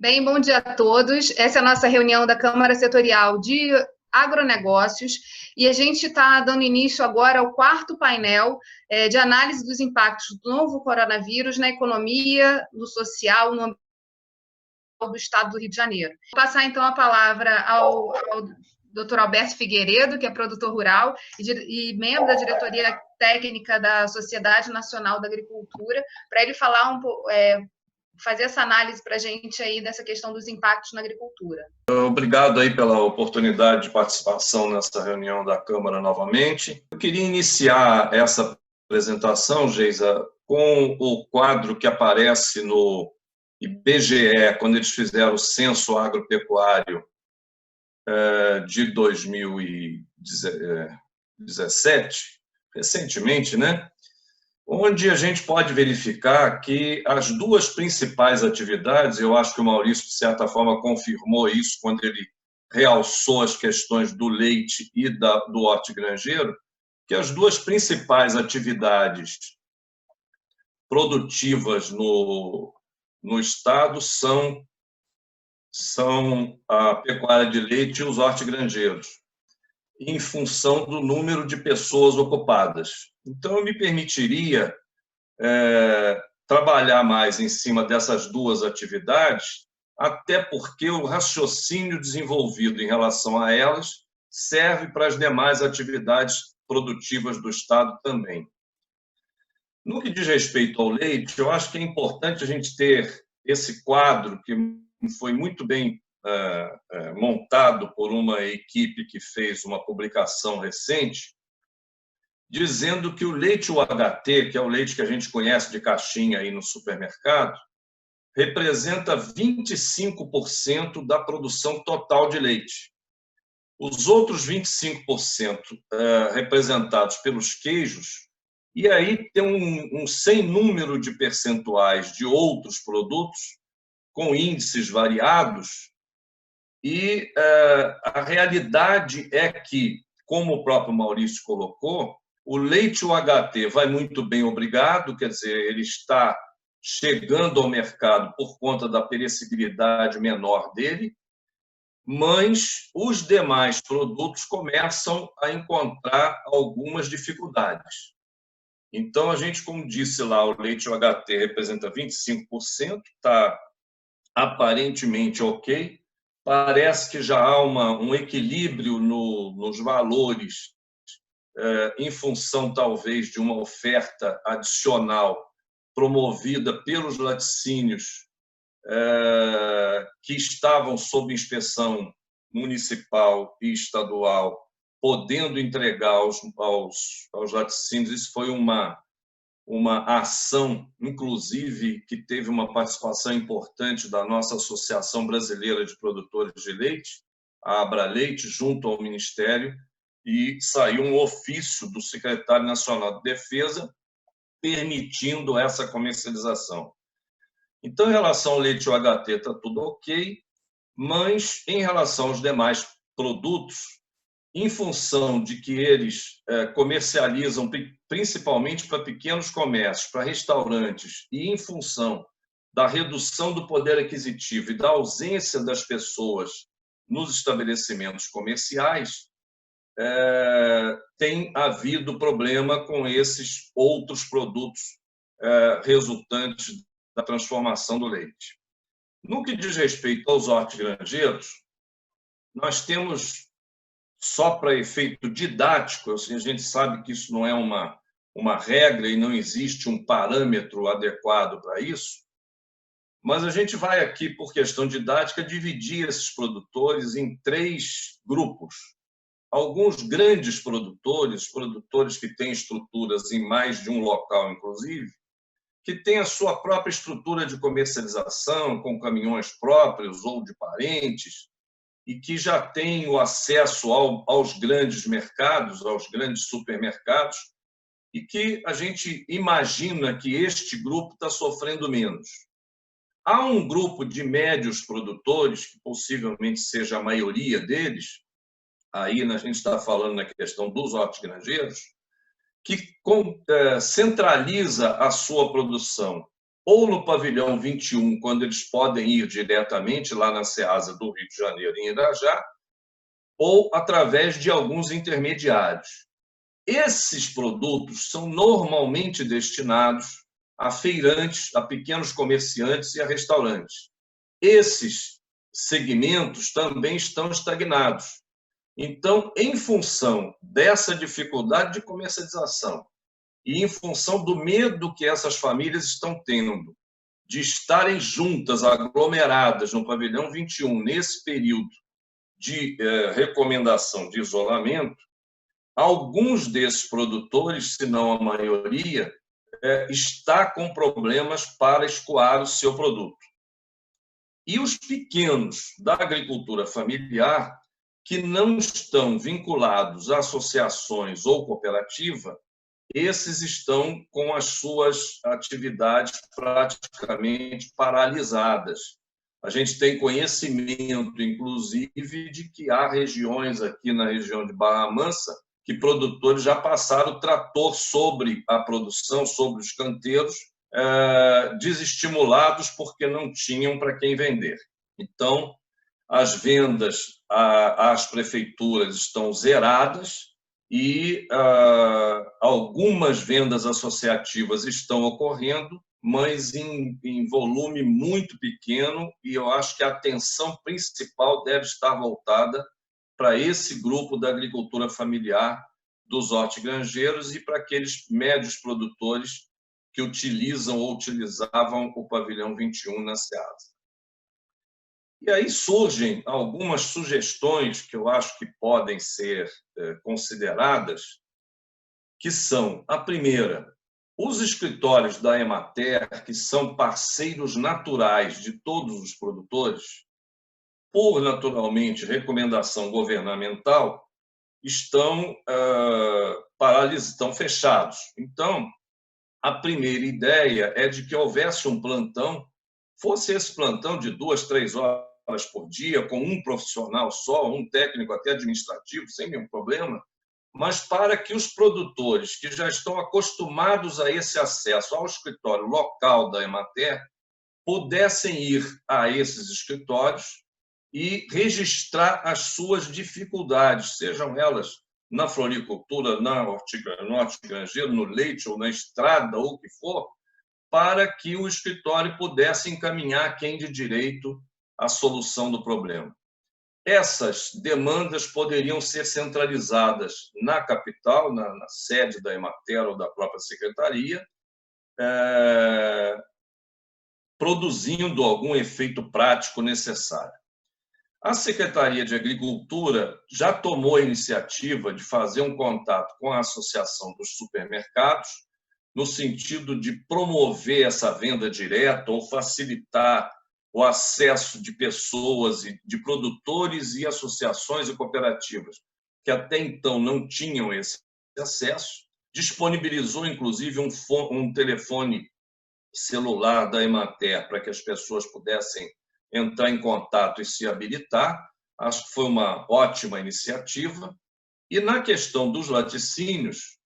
Bem, bom dia a todos. Essa é a nossa reunião da Câmara Setorial de Agronegócios e a gente está dando início agora ao quarto painel de análise dos impactos do novo coronavírus na economia, no social, no ambiente do Estado do Rio de Janeiro. Vou passar então a palavra ao Dr. Alberto Figueiredo, que é produtor rural e membro da diretoria técnica da Sociedade Nacional da Agricultura, para ele falar fazer essa análise para a gente aí dessa questão dos impactos na agricultura. Obrigado aí pela oportunidade de participação nessa reunião da Câmara novamente. Eu queria iniciar essa apresentação, Geisa, com o quadro que aparece no IBGE, quando eles fizeram o censo agropecuário de 2017, recentemente, né? Onde a gente pode verificar que as duas principais atividades, eu acho que o Maurício, de certa forma, confirmou isso quando ele realçou as questões do leite e do hortigranjeiro, que as duas principais atividades produtivas no Estado são a pecuária de leite e os hortigranjeiros, em função do número de pessoas ocupadas. Então, eu me permitiria trabalhar mais em cima dessas duas atividades, até porque o raciocínio desenvolvido em relação a elas serve para as demais atividades produtivas do Estado também. No que diz respeito ao leite, eu acho que é importante a gente ter esse quadro que foi muito bem montado por uma equipe que fez uma publicação recente, dizendo que o leite UHT, que é o leite que a gente conhece de caixinha aí no supermercado, representa 25% da produção total de leite. Os outros 25% representados pelos queijos, e aí tem um sem número de percentuais de outros produtos, com índices variados, e a realidade é que, como o próprio Maurício colocou, o leite UHT vai muito bem, obrigado, quer dizer, ele está chegando ao mercado por conta da perecibilidade menor dele, mas os demais produtos começam a encontrar algumas dificuldades. Então, a gente, como disse lá, o leite UHT representa 25%, está aparentemente ok, parece que já há um equilíbrio nos valores em função, talvez, de uma oferta adicional promovida pelos laticínios que estavam sob inspeção municipal e estadual, podendo entregar aos laticínios. Isso foi uma ação, inclusive, que teve uma participação importante da nossa Associação Brasileira de Produtores de Leite, a Abraleite, junto ao Ministério, e saiu um ofício do Secretário Nacional de Defesa permitindo essa comercialização. Então, em relação ao leite UHT, está tudo ok, mas em relação aos demais produtos, em função de que eles comercializam principalmente para pequenos comércios, para restaurantes, e em função da redução do poder aquisitivo e da ausência das pessoas nos estabelecimentos comerciais, tem havido problema com esses outros produtos resultantes da transformação do leite. No que diz respeito aos hortigranjeiros, nós temos, só para efeito didático, assim, a gente sabe que isso não é uma regra e não existe um parâmetro adequado para isso, mas a gente vai aqui, por questão didática, dividir esses produtores em 3 grupos. Alguns grandes produtores que têm estruturas em mais de um local, inclusive, que têm a sua própria estrutura de comercialização, com caminhões próprios ou de parentes, e que já têm o acesso aos grandes mercados, aos grandes supermercados, e que a gente imagina que este grupo está sofrendo menos. Há um grupo de médios produtores, que possivelmente seja a maioria deles, aí a gente está falando na questão dos hortigranjeiros, que centraliza a sua produção ou no pavilhão 21, quando eles podem ir diretamente lá na Ceasa do Rio de Janeiro, em Irajá, ou através de alguns intermediários. Esses produtos são normalmente destinados a feirantes, a pequenos comerciantes e a restaurantes. Esses segmentos também estão estagnados. Então, em função dessa dificuldade de comercialização e em função do medo que essas famílias estão tendo de estarem juntas, aglomeradas no pavilhão 21, nesse período de recomendação de isolamento, alguns desses produtores, se não a maioria, está com problemas para escoar o seu produto. E os pequenos da agricultura familiar, que não estão vinculados a associações ou cooperativa, esses estão com as suas atividades praticamente paralisadas. A gente tem conhecimento, inclusive, de que há regiões aqui na região de Barra Mansa que produtores já passaram o trator sobre a produção, sobre os canteiros, desestimulados porque não tinham para quem vender. Então, as vendas às prefeituras estão zeradas e algumas vendas associativas estão ocorrendo, mas em volume muito pequeno, e eu acho que a atenção principal deve estar voltada para esse grupo da agricultura familiar dos hortigranjeiros e para aqueles médios produtores que utilizam ou utilizavam o pavilhão 21 na Ceasa. E aí surgem algumas sugestões que eu acho que podem ser consideradas, que são, a primeira, os escritórios da Emater, que são parceiros naturais de todos os produtores, por, naturalmente, recomendação governamental, estão fechados. Então, a primeira ideia é de que houvesse um plantão, fosse esse plantão de 2, 3 horas por dia, com um profissional só, um técnico até administrativo, sem nenhum problema, mas para que os produtores que já estão acostumados a esse acesso ao escritório local da Emater pudessem ir a esses escritórios e registrar as suas dificuldades, sejam elas na floricultura, no hortigranjeiro, no leite ou na estrada, ou o que for, para que o escritório pudesse encaminhar quem de direito a solução do problema. Essas demandas poderiam ser centralizadas na capital, na sede da Emater ou da própria secretaria, produzindo algum efeito prático necessário. A Secretaria de Agricultura já tomou a iniciativa de fazer um contato com a Associação dos Supermercados, no sentido de promover essa venda direta ou facilitar o acesso de pessoas, de produtores e associações e cooperativas que até então não tinham esse acesso. Disponibilizou, inclusive, um telefone celular da Emater para que as pessoas pudessem entrar em contato e se habilitar. Acho que foi uma ótima iniciativa. E na questão dos laticínios,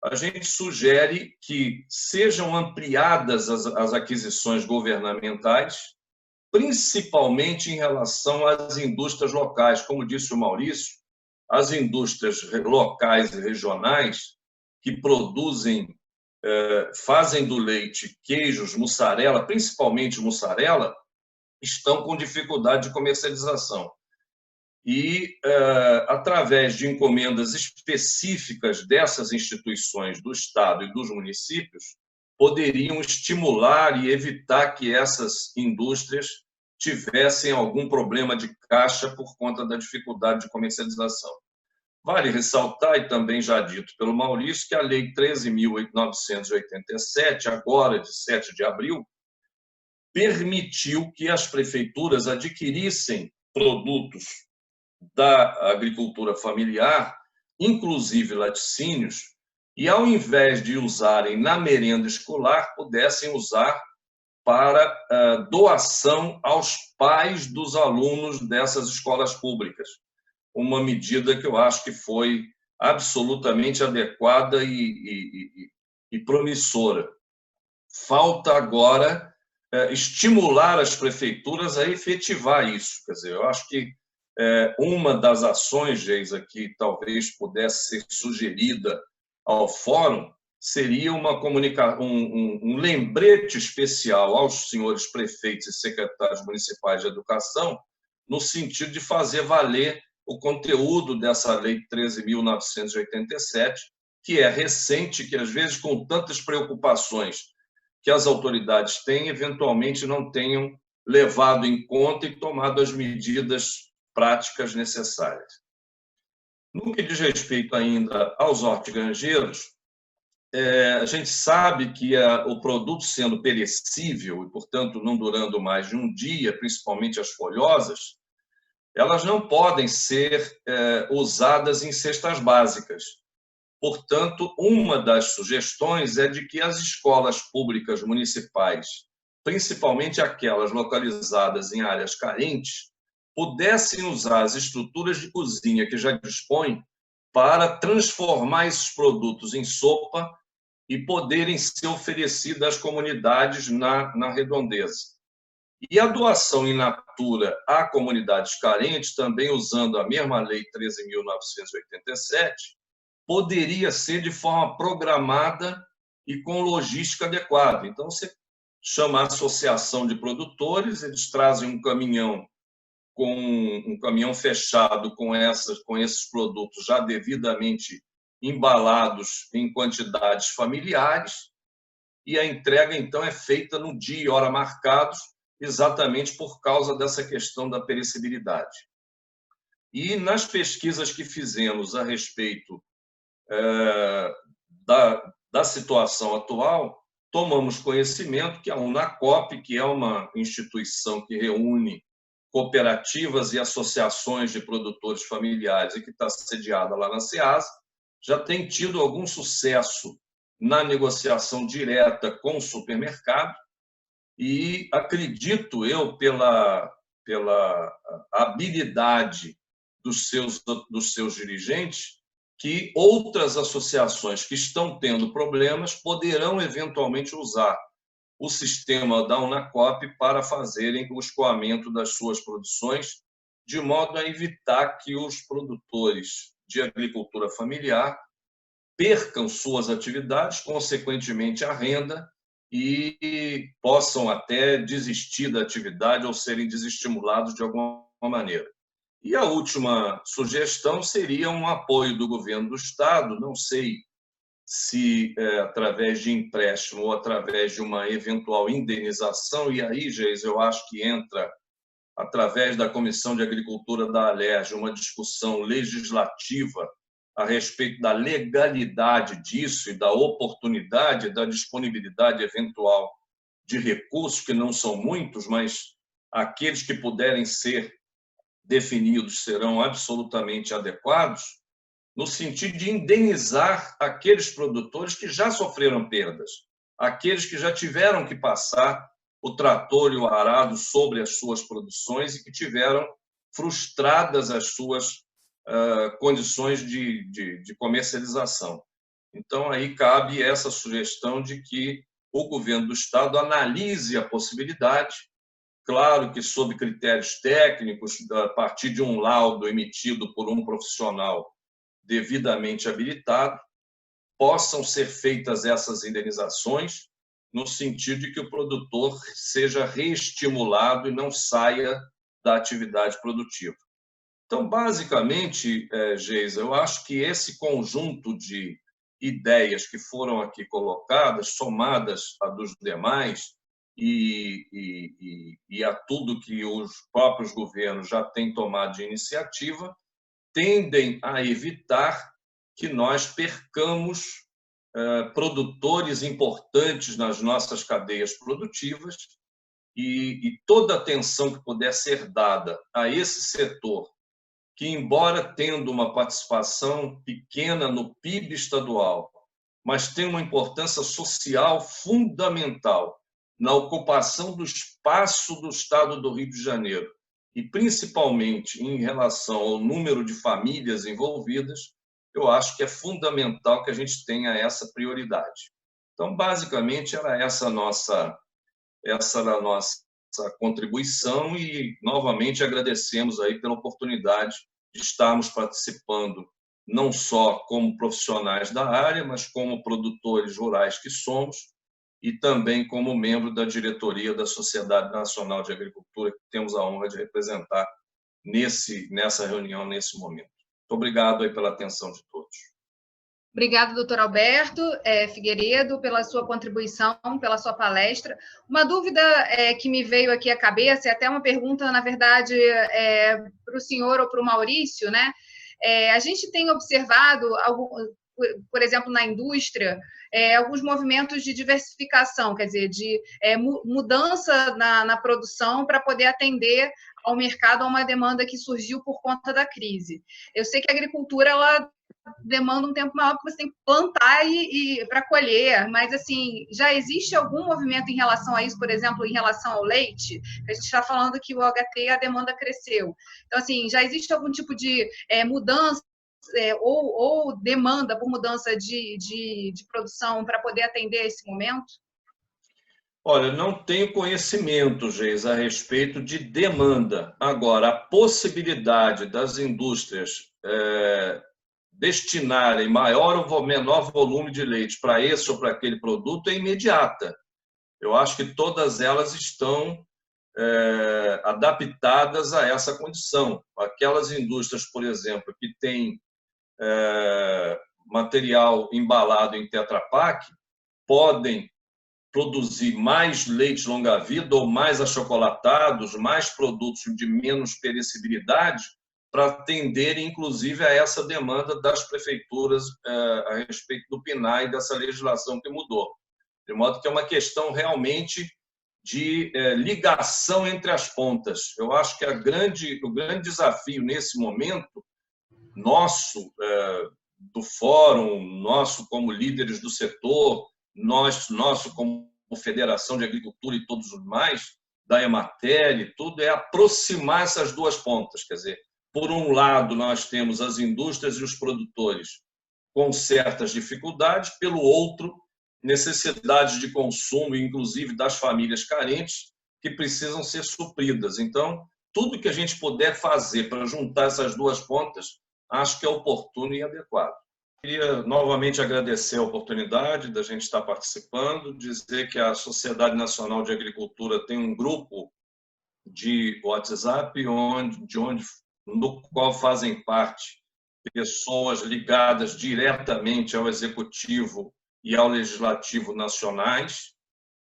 a gente sugere que sejam ampliadas as aquisições governamentais, principalmente em relação às indústrias locais. Como disse o Maurício, as indústrias locais e regionais que produzem, fazem do leite queijos, mussarela, principalmente mussarela, estão com dificuldade de comercialização. E, através de encomendas específicas dessas instituições do Estado e dos municípios, poderiam estimular e evitar que essas indústrias tivessem algum problema de caixa por conta da dificuldade de comercialização. Vale ressaltar, e também já dito pelo Maurício, que a Lei 13.987, agora de 7 de abril, permitiu que as prefeituras adquirissem produtos da agricultura familiar, inclusive laticínios, e, ao invés de usarem na merenda escolar, pudessem usar para doação aos pais dos alunos dessas escolas públicas. Uma medida que eu acho que foi absolutamente adequada e promissora. Falta agora estimular as prefeituras a efetivar isso. Quer dizer, eu acho que uma das ações, Geisa, que talvez pudesse ser sugerida ao fórum seria um lembrete especial aos senhores prefeitos e secretários municipais de educação, no sentido de fazer valer o conteúdo dessa Lei 13.987, que é recente, que às vezes, com tantas preocupações que as autoridades têm, eventualmente não tenham levado em conta e tomado as medidas práticas necessárias. No que diz respeito ainda aos hortigranjeiros, a gente sabe que o produto sendo perecível e, portanto, não durando mais de um dia, principalmente as folhosas, elas não podem ser usadas em cestas básicas. Portanto, uma das sugestões é de que as escolas públicas municipais, principalmente aquelas localizadas em áreas carentes, pudessem usar as estruturas de cozinha que já dispõem para transformar esses produtos em sopa e poderem ser oferecidas às comunidades na redondeza. E a doação in natura a comunidades carentes, também usando a mesma Lei 13.987, poderia ser de forma programada e com logística adequada. Então, você chama a associação de produtores, eles trazem um caminhão fechado com esses produtos já devidamente embalados em quantidades familiares, e a entrega, então, é feita no dia e hora marcados, exatamente por causa dessa questão da perecibilidade. E nas pesquisas que fizemos a respeito da situação atual, tomamos conhecimento que a Unacop, que é uma instituição que reúne cooperativas e associações de produtores familiares e que está sediada lá na SEASA, já tem tido algum sucesso na negociação direta com o supermercado e acredito eu, pela habilidade dos seus dirigentes, que outras associações que estão tendo problemas poderão eventualmente usar o sistema da Unacop para fazerem o escoamento das suas produções, de modo a evitar que os produtores de agricultura familiar percam suas atividades, consequentemente a renda, e possam até desistir da atividade ou serem desestimulados de alguma maneira. E a última sugestão seria um apoio do governo do Estado, não sei se através de empréstimo ou através de uma eventual indenização, e aí, Geis, eu acho que entra, através da Comissão de Agricultura da Alerj, uma discussão legislativa a respeito da legalidade disso e da oportunidade, da disponibilidade eventual de recursos, que não são muitos, mas aqueles que puderem ser definidos serão absolutamente adequados, no sentido de indenizar aqueles produtores que já sofreram perdas, aqueles que já tiveram que passar o trator e o arado sobre as suas produções e que tiveram frustradas as suas condições de comercialização. Então, aí cabe essa sugestão de que o governo do Estado analise a possibilidade, claro que sob critérios técnicos, a partir de um laudo emitido por um profissional devidamente habilitado, possam ser feitas essas indenizações no sentido de que o produtor seja reestimulado e não saia da atividade produtiva. Então, basicamente, Geisa, eu acho que esse conjunto de ideias que foram aqui colocadas, somadas a dos demais e a tudo que os próprios governos já têm tomado de iniciativa, tendem a evitar que nós percamos produtores importantes nas nossas cadeias produtivas e toda a atenção que puder ser dada a esse setor, que, embora tendo uma participação pequena no PIB estadual, mas tem uma importância social fundamental na ocupação do espaço do Estado do Rio de Janeiro, e principalmente em relação ao número de famílias envolvidas, eu acho que é fundamental que a gente tenha essa prioridade. Então, basicamente, era essa era a nossa contribuição e, novamente, agradecemos aí pela oportunidade de estarmos participando, não só como profissionais da área, mas como produtores rurais que somos e também como membro da diretoria da Sociedade Nacional de Agricultura, que temos a honra de representar nessa reunião, nesse momento. Muito obrigado aí pela atenção de todos. Obrigada, doutor Alberto Figueiredo, pela sua contribuição, pela sua palestra. Uma dúvida que me veio aqui à cabeça, é até uma pergunta, na verdade, para o senhor ou para o Maurício, né? A gente tem observado, por exemplo, na indústria, alguns movimentos de diversificação, quer dizer, de mudança na produção para poder atender ao mercado a uma demanda que surgiu por conta da crise. Eu sei que a agricultura, ela demanda um tempo maior, porque você tem que plantar e para colher, mas assim, já existe algum movimento em relação a isso, por exemplo, em relação ao leite? A gente está falando que o OHT, a demanda cresceu. Então, assim, já existe algum tipo de mudança ou demanda por mudança de produção para poder atender esse momento? Olha, não tenho conhecimento, Geis, a respeito de demanda. Agora, a possibilidade das indústrias destinarem maior ou menor volume de leite para esse ou para aquele produto é imediata. Eu acho que todas elas estão adaptadas a essa condição. Aquelas indústrias, por exemplo, que têm material embalado em Tetra Pak, podem produzir mais leite longa-vida ou mais achocolatados, mais produtos de menos perecibilidade, para atender, inclusive, a essa demanda das prefeituras a respeito do PNAE e dessa legislação que mudou. De modo que é uma questão realmente de ligação entre as pontas. Eu acho que o grande desafio nesse momento, nosso, do fórum, nosso como líderes do setor, nosso como Federação de Agricultura e todos os demais, da Emater e tudo, é aproximar essas duas pontas. Quer dizer, por um lado, nós temos as indústrias e os produtores com certas dificuldades, pelo outro, necessidades de consumo, inclusive das famílias carentes, que precisam ser supridas. Então, tudo que a gente puder fazer para juntar essas duas pontas, acho que é oportuno e adequado. Queria novamente agradecer a oportunidade da gente estar participando, dizer que a Sociedade Nacional de Agricultura tem um grupo de WhatsApp no qual fazem parte pessoas ligadas diretamente ao Executivo e ao Legislativo nacionais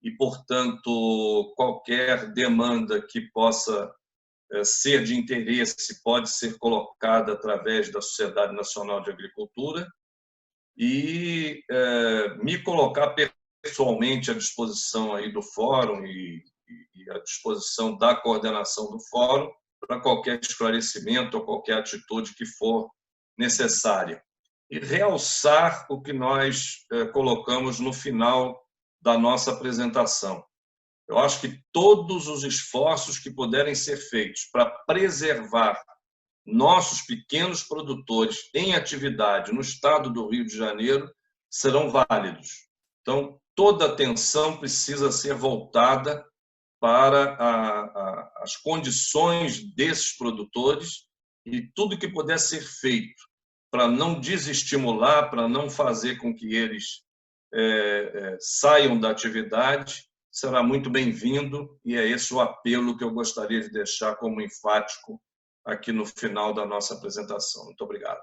e, portanto, qualquer demanda que possa ser de interesse pode ser colocada através da Sociedade Nacional de Agricultura e me colocar pessoalmente à disposição aí do fórum e à disposição da coordenação do fórum para qualquer esclarecimento ou qualquer atitude que for necessária. E realçar o que nós colocamos no final da nossa apresentação. Eu acho que todos os esforços que puderem ser feitos para preservar nossos pequenos produtores em atividade no estado do Rio de Janeiro serão válidos. Então, toda atenção precisa ser voltada para as condições desses produtores e tudo que puder ser feito para não desestimular, para não fazer com que eles saiam da atividade, será muito bem-vindo e é esse o apelo que eu gostaria de deixar como enfático aqui no final da nossa apresentação. Muito obrigado.